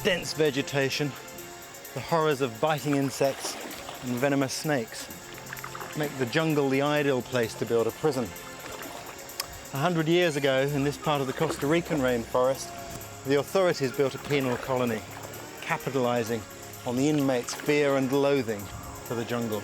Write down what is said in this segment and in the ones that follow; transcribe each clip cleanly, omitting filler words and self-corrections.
dense vegetation, the horrors of biting insects and venomous snakes make the jungle the ideal place to build a prison. 100 years ago, in this part of the Costa Rican rainforest, the authorities built a penal colony, capitalizing on the inmates' fear and loathing for the jungle.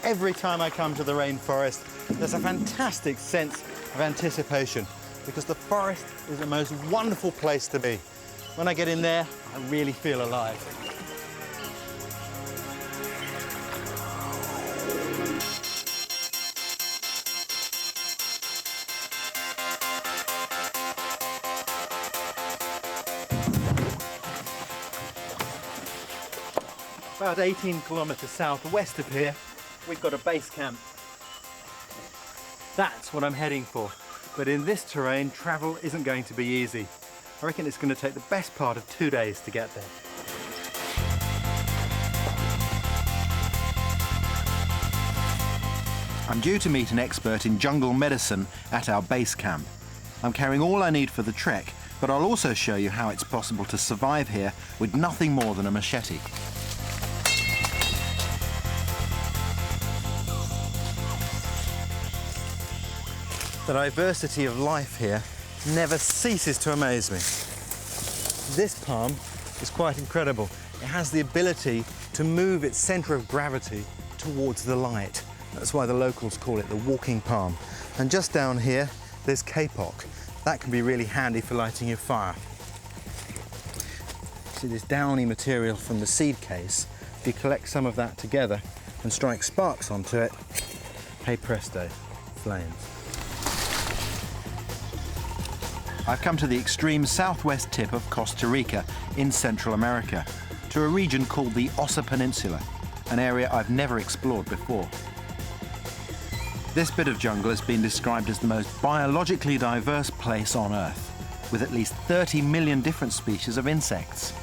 Every time I come to the rainforest, there's a fantastic sense of anticipation because the forest is the most wonderful place to be. When I get in there, I really feel alive. About 18 kilometers southwest of here, we've got a base camp. That's what I'm heading for. But in this terrain, travel isn't going to be easy. I reckon it's going to take the best part of 2 days to get there. I'm due to meet an expert in jungle medicine at our base camp. I'm carrying all I need for the trek, but I'll also show you how it's possible to survive here with nothing more than a machete. The diversity of life here never ceases to amaze me. This palm is quite incredible. It has the ability to move its centre of gravity towards the light. That's why the locals call it the walking palm. And just down here, there's kapok. That can be really handy for lighting your fire. See this downy material from the seed case? If you collect some of that together and strike sparks onto it, hey presto, flames. I've come to the extreme southwest tip of Costa Rica in Central America, to a region called the Osa Peninsula, an area I've never explored before. This bit of jungle has been described as the most biologically diverse place on Earth, with at least 30 million different species of insects.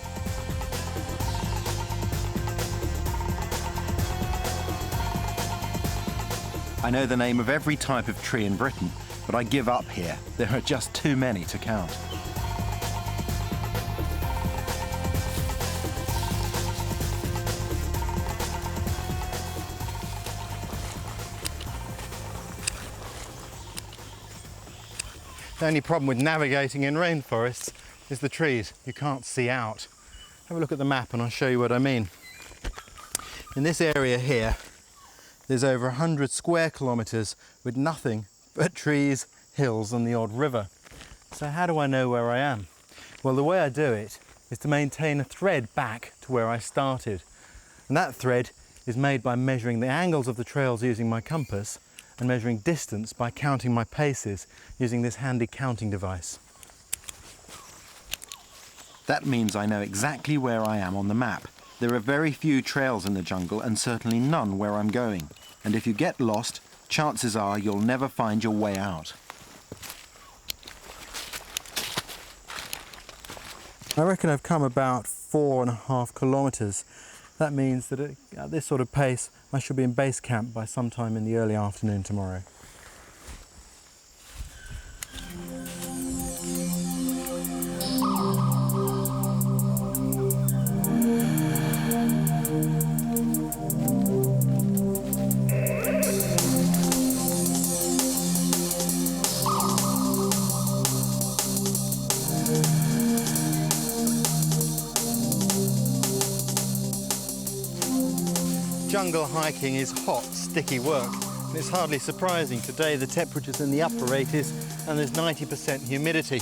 I know the name of every type of tree in Britain, but I give up here. There are just too many to count. The only problem with navigating in rainforests is the trees. You can't see out. Have a look at the map and I'll show you what I mean. In this area here, there's over 100 square kilometres with nothing but trees, hills and the odd river. So how do I know where I am? Well, the way I do it is to maintain a thread back to where I started. And that thread is made by measuring the angles of the trails using my compass and measuring distance by counting my paces using this handy counting device. That means I know exactly where I am on the map. There are very few trails in the jungle and certainly none where I'm going. And if you get lost, chances are you'll never find your way out. I reckon I've come about 4.5 kilometres. That means that at this sort of pace, I should be in base camp by sometime in the early afternoon tomorrow. Jungle hiking is hot, sticky work, and it's hardly surprising. Today the temperature's in the upper 80s and there's 90% humidity.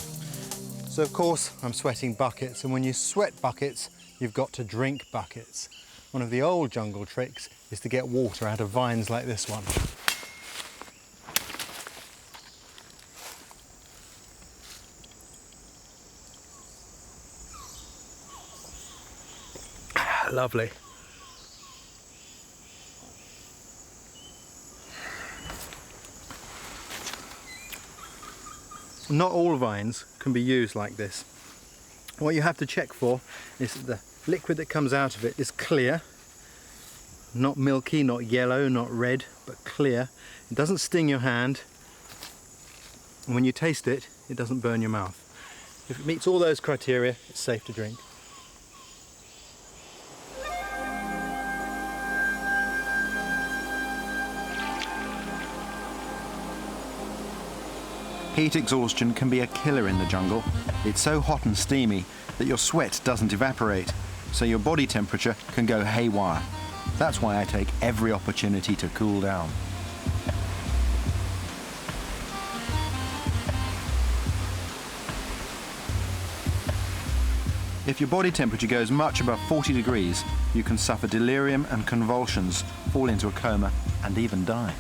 So of course I'm sweating buckets, and when you sweat buckets, you've got to drink buckets. One of the old jungle tricks is to get water out of vines like this one. Lovely. Not all vines can be used like this. What you have to check for is that the liquid that comes out of it is clear, not milky, not yellow, not red, but clear. It doesn't sting your hand, and when you taste it, it doesn't burn your mouth. If it meets all those criteria, it's safe to drink. Heat exhaustion can be a killer in the jungle. It's so hot and steamy that your sweat doesn't evaporate, so your body temperature can go haywire. That's why I take every opportunity to cool down. If your body temperature goes much above 40 degrees, you can suffer delirium and convulsions, fall into a coma, and even die.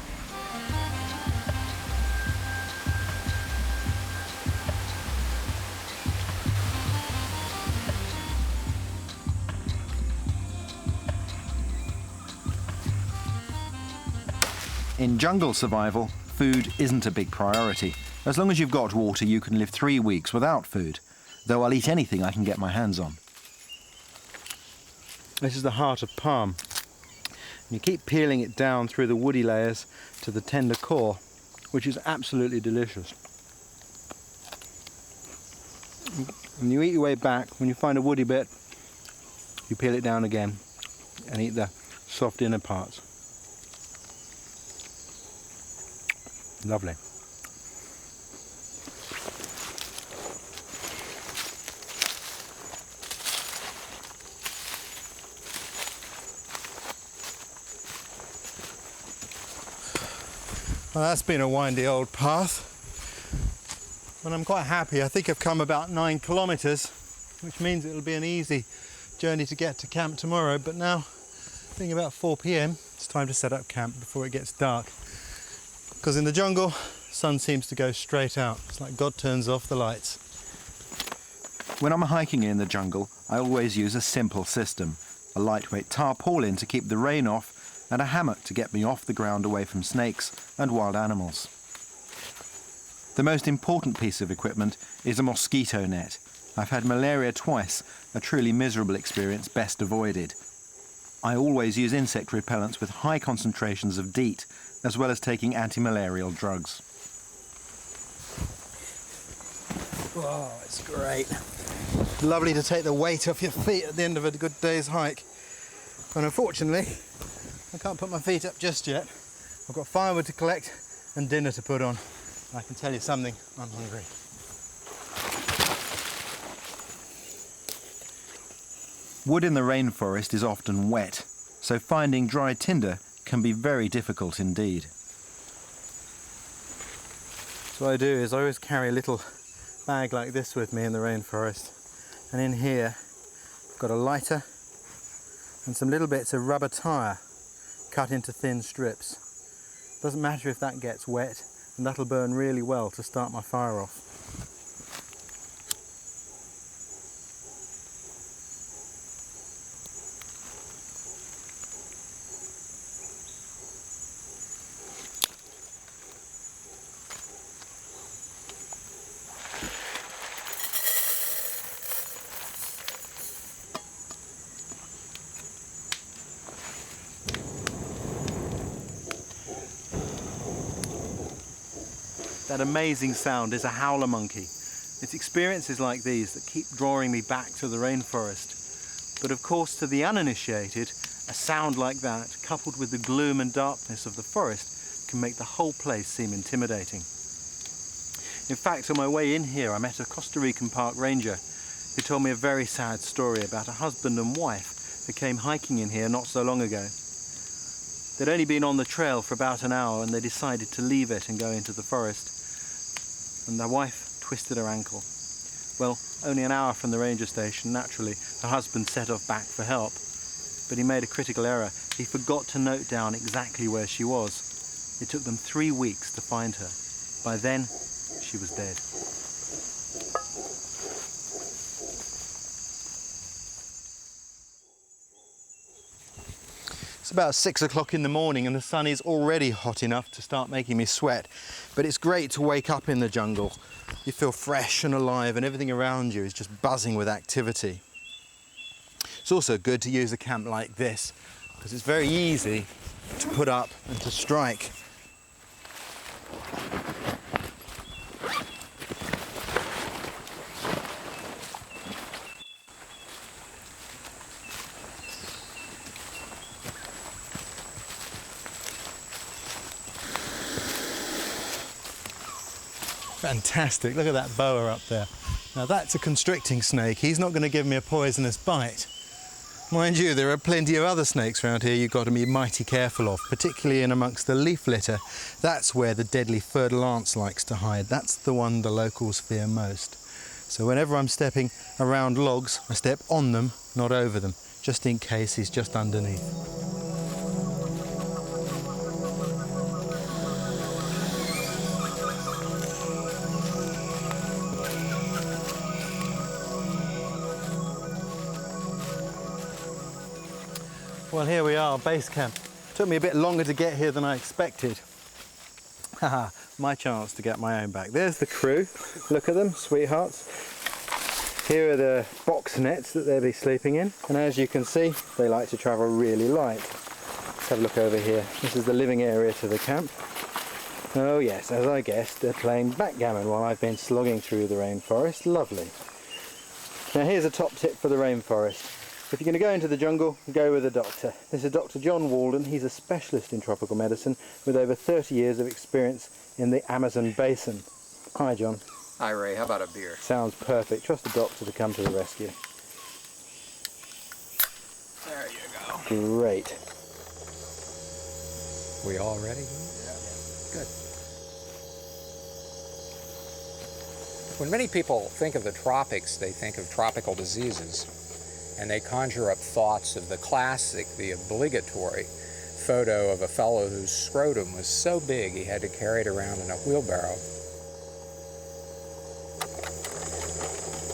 In jungle survival, food isn't a big priority. As long as you've got water, you can live 3 weeks without food, though I'll eat anything I can get my hands on. This is the heart of palm. You keep peeling it down through the woody layers to the tender core, which is absolutely delicious. And you eat your way back, when you find a woody bit, you peel it down again and eat the soft inner parts. Lovely. Well, that's been a windy old path, but I'm quite happy. I think I've come about 9 kilometres, which means it'll be an easy journey to get to camp tomorrow. But now, being about 4 p.m, it's time to set up camp before it gets dark. Because in the jungle, the sun seems to go straight out. It's like God turns off the lights. When I'm hiking in the jungle, I always use a simple system. A lightweight tarpaulin to keep the rain off, and a hammock to get me off the ground away from snakes and wild animals. The most important piece of equipment is a mosquito net. I've had malaria twice, a truly miserable experience best avoided. I always use insect repellents with high concentrations of DEET, as well as taking anti-malarial drugs. Oh, it's great. Lovely to take the weight off your feet at the end of a good day's hike. And unfortunately, I can't put my feet up just yet. I've got firewood to collect and dinner to put on. I can tell you something, I'm hungry. Wood in the rainforest is often wet, so finding dry tinder can be very difficult indeed. So what I do is I always carry a little bag like this with me in the rainforest. And in here, I've got a lighter and some little bits of rubber tyre cut into thin strips. Doesn't matter if that gets wet, and that'll burn really well to start my fire off. That amazing sound is a howler monkey. It's experiences like these that keep drawing me back to the rainforest. But of course, to the uninitiated, a sound like that, coupled with the gloom and darkness of the forest, can make the whole place seem intimidating. In fact, on my way in here, I met a Costa Rican park ranger who told me a very sad story about a husband and wife who came hiking in here not so long ago. They'd only been on the trail for about an hour and they decided to leave it and go into the forest. And their wife twisted her ankle. Well, only an hour from the ranger station, naturally, her husband set off back for help. But he made a critical error. He forgot to note down exactly where she was. It took them 3 weeks to find her. By then, she was dead. It's about 6 o'clock in the morning and the sun is already hot enough to start making me sweat. But it's great to wake up in the jungle. You feel fresh and alive and everything around you is just buzzing with activity. It's also good to use a camp like this because it's very easy to put up and to strike. Fantastic, look at that boa up there. Now that's a constricting snake. He's not going to give me a poisonous bite. Mind you, there are plenty of other snakes around here you've got to be mighty careful of, particularly in amongst the leaf litter. That's where the deadly fer de lance likes to hide. That's the one the locals fear most. So whenever I'm stepping around logs, I step on them, not over them, just in case he's just underneath. Well, here we are, base camp. Took me a bit longer to get here than I expected. Haha, my chance to get my own back. There's the crew. Look at them, sweethearts. Here are the box nets that they'll be sleeping in. And as you can see, they like to travel really light. Let's have a look over here. This is the living area to the camp. Oh yes, as I guessed, they're playing backgammon while I've been slogging through the rainforest. Lovely. Now here's a top tip for the rainforest. If you're going to go into the jungle, go with a doctor. This is Dr. John Walden. He's a specialist in tropical medicine with over 30 years of experience in the Amazon basin. Hi, John. Hi, Ray. How about a beer? Sounds perfect. Trust the doctor to come to the rescue. There you go. Great. We all ready? Yeah. Good. When many people think of the tropics, they think of tropical diseases. And they conjure up thoughts of the classic, the obligatory photo of a fellow whose scrotum was so big he had to carry it around in a wheelbarrow.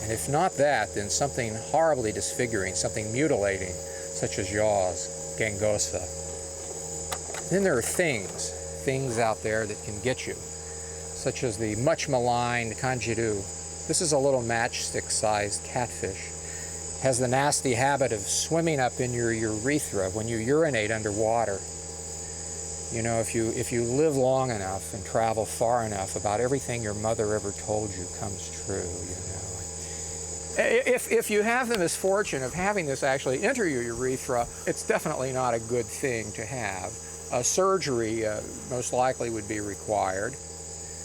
And if not that, then something horribly disfiguring, something mutilating, such as yaws, gangosa. Then there are things out there that can get you, such as the much maligned kanjiru. This is a little matchstick-sized catfish. Has the nasty habit of swimming up in your urethra when you urinate underwater. You know, if you live long enough and travel far enough, about everything your mother ever told you comes true, you know. If you have the misfortune of having this actually enter your urethra, it's definitely not a good thing to have. Surgery most likely would be required.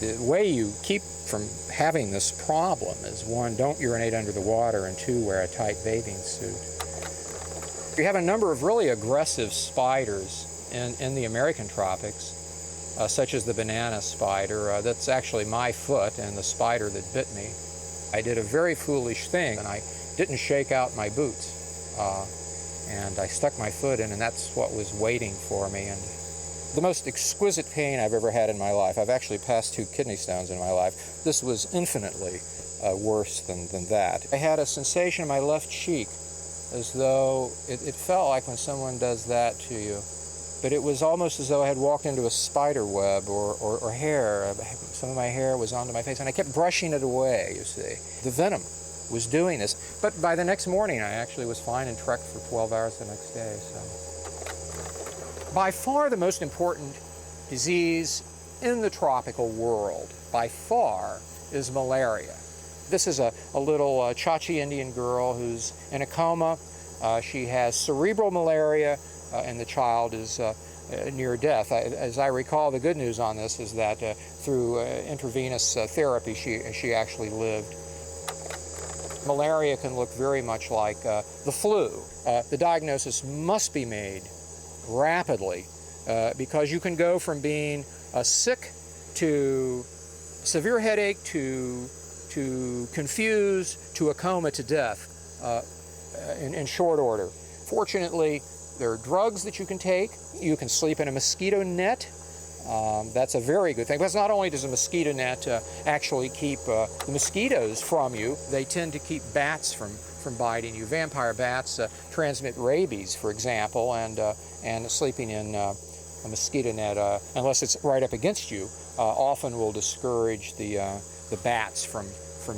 The way you keep from having this problem is, one, don't urinate under the water, and two, wear a tight bathing suit. You have a number of really aggressive spiders in the American tropics, such as the banana spider. That's actually my foot and the spider that bit me. I did a very foolish thing, and I didn't shake out my boots. And I stuck my foot in, and that's what was waiting for me. And the most exquisite pain I've ever had in my life. I've actually passed 2 kidney stones in my life. This was infinitely worse than that. I had a sensation in my left cheek as though it felt like when someone does that to you. But it was almost as though I had walked into a spider web or hair. Some of my hair was onto my face, and I kept brushing it away, you see. The venom was doing this. But by the next morning, I actually was fine and trekked for 12 hours the next day. So, by far the most important disease in the tropical world, by far, is malaria. This is a little Chachi Indian girl who's in a coma. She has cerebral malaria, and the child is near death. As I recall, the good news on this is that through intravenous therapy, she actually lived. Malaria can look very much like the flu. The diagnosis must be made rapidly because you can go from being sick to severe headache to confused to a coma to death in short order. Fortunately, there are drugs that you can take. You can sleep in a mosquito net. That's a very good thing, because not only does a mosquito net actually keep the mosquitoes from you, they tend to keep bats from biting you. Vampire bats transmit rabies, for example, and sleeping in a mosquito net, unless it's right up against you, often will discourage the bats from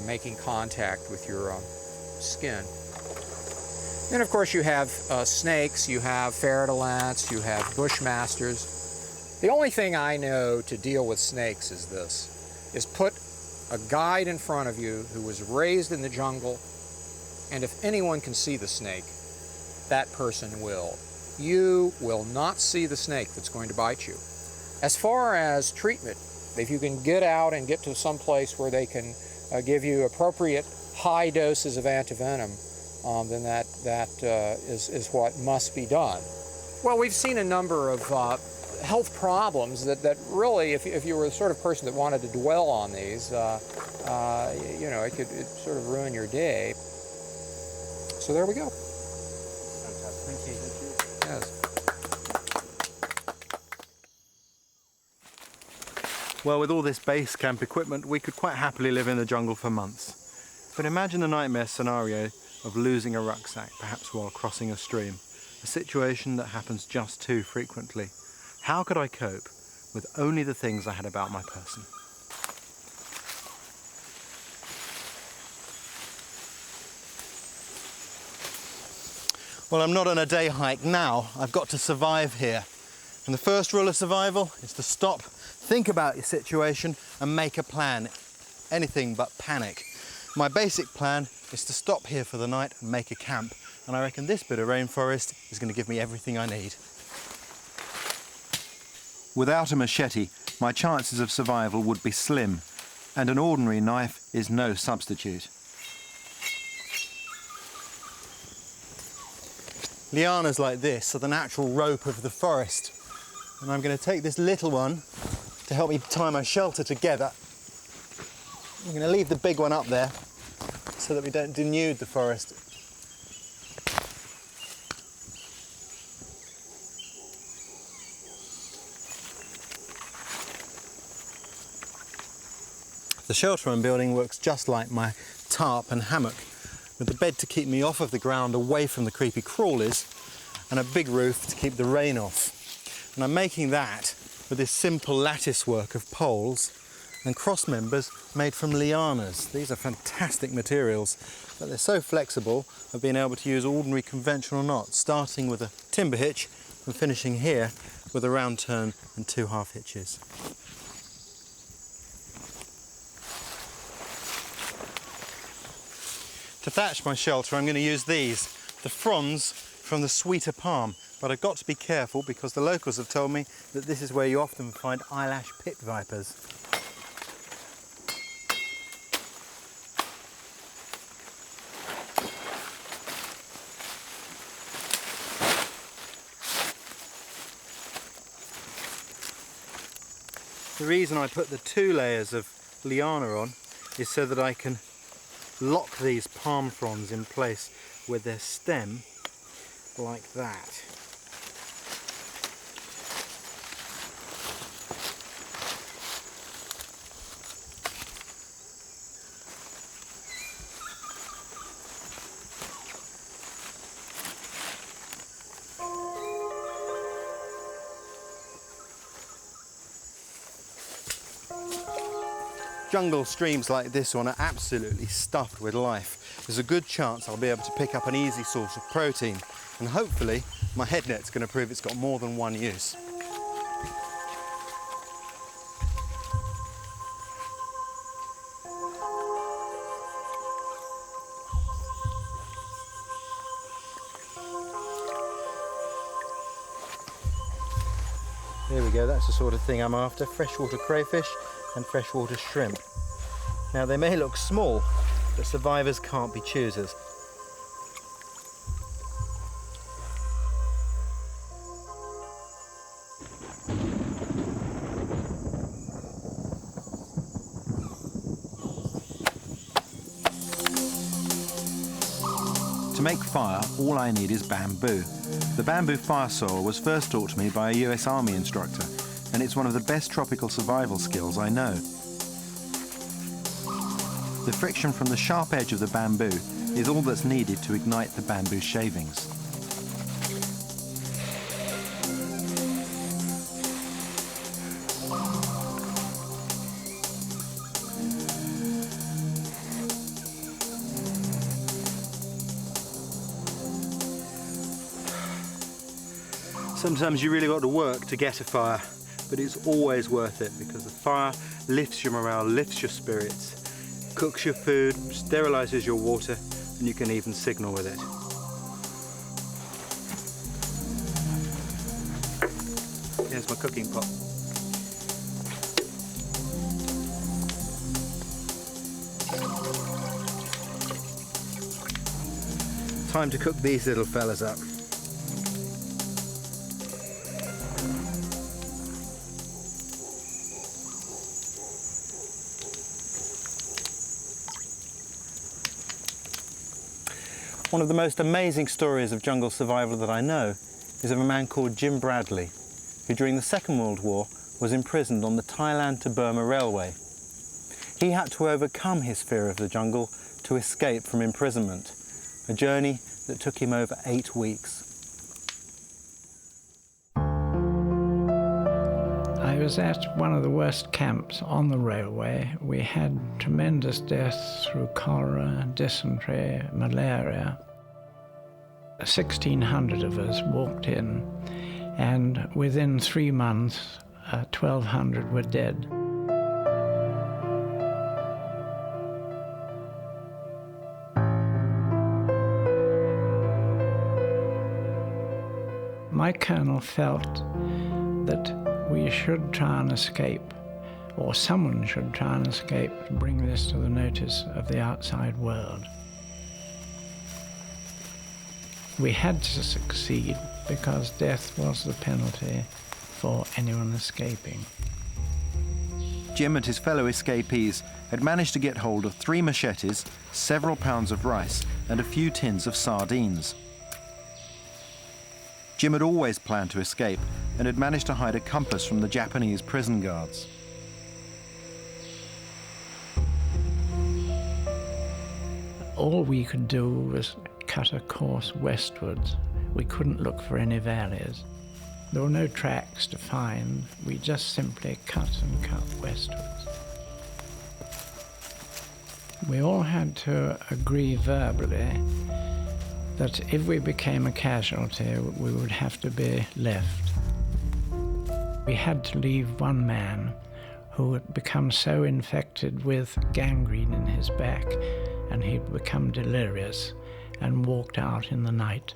making contact with your skin. Then, of course, you have snakes, you have ferret ants, you have bushmasters. The only thing I know to deal with snakes is this, is put a guide in front of you who was raised in the jungle, and if anyone can see the snake, that person will. You will not see the snake that's going to bite you. As far as treatment, if you can get out and get to some place where they can give you appropriate high doses of antivenom, then that is what must be done. Well, we've seen a number of health problems that really, if you were the sort of person that wanted to dwell on these, you know, it sort of ruin your day. So there we go. Fantastic. Thank you. Yes. Well, with all this base camp equipment, we could quite happily live in the jungle for months. But imagine the nightmare scenario of losing a rucksack, perhaps while crossing a stream, a situation that happens just too frequently. How could I cope with only the things I had about my person? Well, I'm not on a day hike now. I've got to survive here. And the first rule of survival is to stop, think about your situation, and make a plan. Anything but panic. My basic plan is to stop here for the night and make a camp. And I reckon this bit of rainforest is going to give me everything I need. Without a machete, my chances of survival would be slim, and an ordinary knife is no substitute. Lianas like this are the natural rope of the forest. And I'm going to take this little one to help me tie my shelter together. I'm going to leave the big one up there so that we don't denude the forest. The shelter I'm building works just like my tarp and hammock, with the bed to keep me off of the ground away from the creepy crawlies and a big roof to keep the rain off. And I'm making that with this simple lattice work of poles and cross members made from lianas. These are fantastic materials, but they're so flexible I've been able to use ordinary conventional knots, starting with a timber hitch and finishing here with a round turn and 2 half hitches. To thatch my shelter, I'm going to use these, the fronds from the sweeter palm, but I've got to be careful because the locals have told me that this is where you often find eyelash pit vipers. The reason I put the 2 layers of liana on is so that I can lock these palm fronds in place with their stem like that. Jungle streams like this one are absolutely stuffed with life. There's a good chance I'll be able to pick up an easy source of protein, and hopefully my head net's going to prove it's got more than one use. There we go, that's the sort of thing I'm after, freshwater crayfish and freshwater shrimp. Now they may look small, but survivors can't be choosers. To make fire, all I need is bamboo. The bamboo fire saw was first taught to me by a US Army instructor, and it's one of the best tropical survival skills I know. The friction from the sharp edge of the bamboo is all that's needed to ignite the bamboo shavings. Sometimes you really got to work to get a fire, but it's always worth it because the fire lifts your morale, lifts your spirits, cooks your food, sterilises your water, and you can even signal with it. Here's my cooking pot. Time to cook these little fellas up. One of the most amazing stories of jungle survival that I know is of a man called Jim Bradley, who during the Second World War was imprisoned on the Thailand to Burma railway. He had to overcome his fear of the jungle to escape from imprisonment, a journey that took him over 8 weeks. I was at one of the worst camps on the railway. We had tremendous deaths through cholera, dysentery, malaria. 1,600 of us walked in, and within 3 months, 1,200 were dead. My colonel felt that we should try and escape, or someone should try and escape to bring this to the notice of the outside world. We had to succeed because death was the penalty for anyone escaping. Jim and his fellow escapees had managed to get hold of 3 machetes, several pounds of rice, and a few tins of sardines. Jim had always planned to escape and had managed to hide a compass from the Japanese prison guards. All we could do was cut a course westwards. We couldn't look for any valleys. There were no tracks to find. We just simply cut and cut westwards. We all had to agree verbally that if we became a casualty, we would have to be left. We had to leave one man who had become so infected with gangrene in his back, and he'd become delirious and walked out in the night.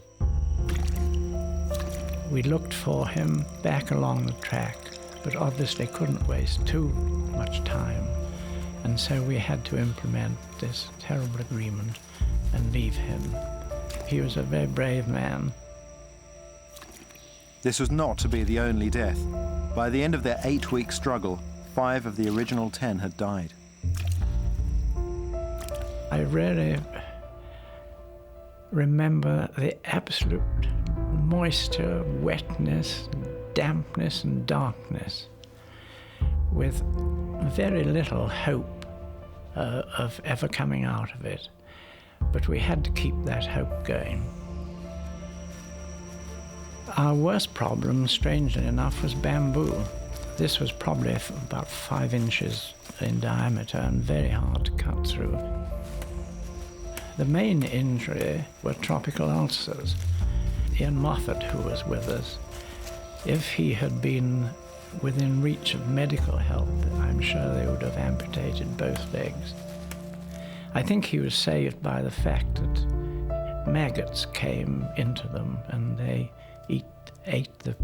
We looked for him back along the track, but obviously couldn't waste too much time, and so we had to implement this terrible agreement and leave him. He was a very brave man. This was not to be the only death. By the end of their 8-week struggle, 5 of the original 10 had died. I really remember the absolute moisture, wetness, dampness and darkness, with very little hope of ever coming out of it. But we had to keep that hope going. Our worst problem, strangely enough, was bamboo. This was probably about 5 inches in diameter and very hard to cut through. The main injury were tropical ulcers. Ian Moffat, who was with us, if he had been within reach of medical help, I'm sure they would have amputated both legs. I think he was saved by the fact that maggots came into them and they ate the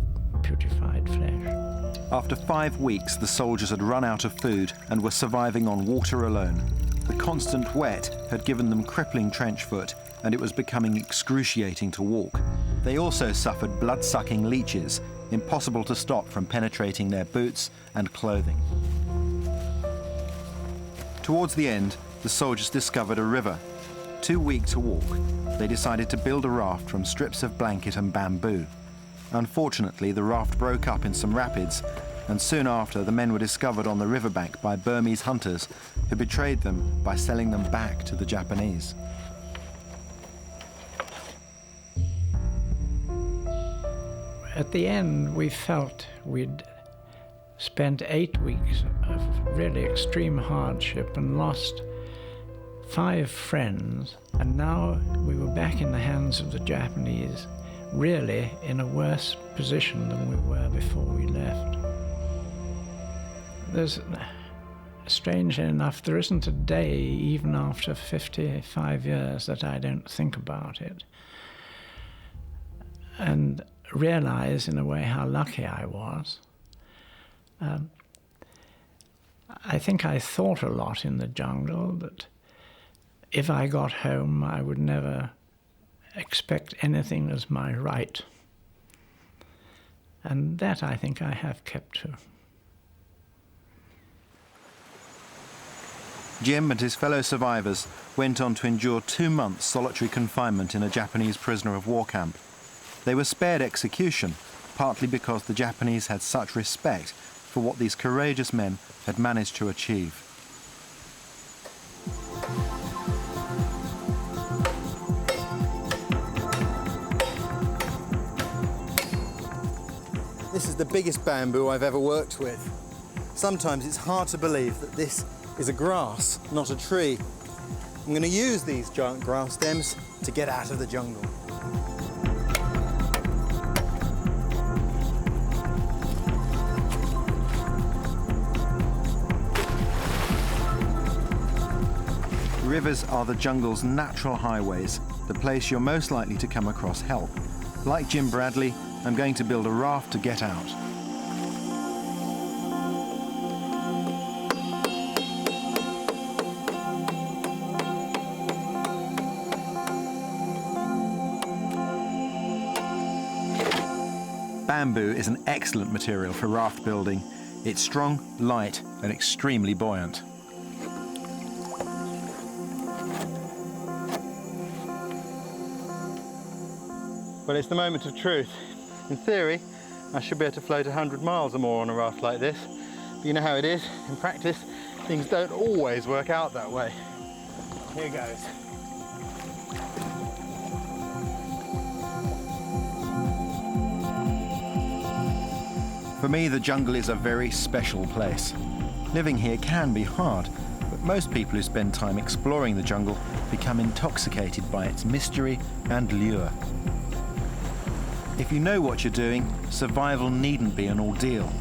putrefied flesh. After 5 weeks, the soldiers had run out of food and were surviving on water alone. The constant wet had given them crippling trench foot, and it was becoming excruciating to walk. They also suffered blood-sucking leeches, impossible to stop from penetrating their boots and clothing. Towards the end, the soldiers discovered a river. Too weak to walk, they decided to build a raft from strips of blanket and bamboo. Unfortunately, the raft broke up in some rapids, and soon after, the men were discovered on the riverbank by Burmese hunters who betrayed them by selling them back to the Japanese. At the end, we felt we'd spent 8 weeks of really extreme hardship and lost 5 friends, and now we were back in the hands of the Japanese really in a worse position than we were before we left. Strangely enough, there isn't a day, even after 55 years, that I don't think about it and realize in a way how lucky I was. I think I thought a lot in the jungle that if I got home, I would never expect anything as my right. And that I think I have kept to. Jim and his fellow survivors went on to endure 2 months solitary confinement in a Japanese prisoner of war camp. They were spared execution, partly because the Japanese had such respect for what these courageous men had managed to achieve. This is the biggest bamboo I've ever worked with. Sometimes it's hard to believe that this is a grass, not a tree. I'm going to use these giant grass stems to get out of the jungle. Rivers are the jungle's natural highways, the place you're most likely to come across help. Like Jim Bradley, I'm going to build a raft to get out. Bamboo is an excellent material for raft building. It's strong, light, and extremely buoyant. Well, it's the moment of truth. In theory, I should be able to float 100 miles or more on a raft like this. But you know how it is. In practice, things don't always work out that way. Here goes. For me, the jungle is a very special place. Living here can be hard, but most people who spend time exploring the jungle become intoxicated by its mystery and lure. If you know what you're doing, survival needn't be an ordeal.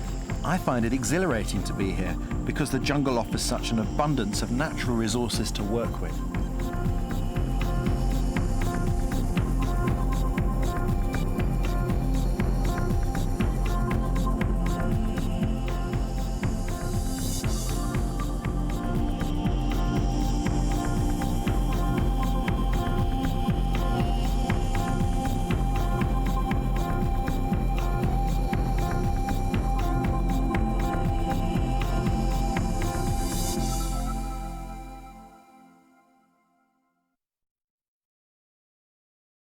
I find it exhilarating to be here because the jungle offers such an abundance of natural resources to work with.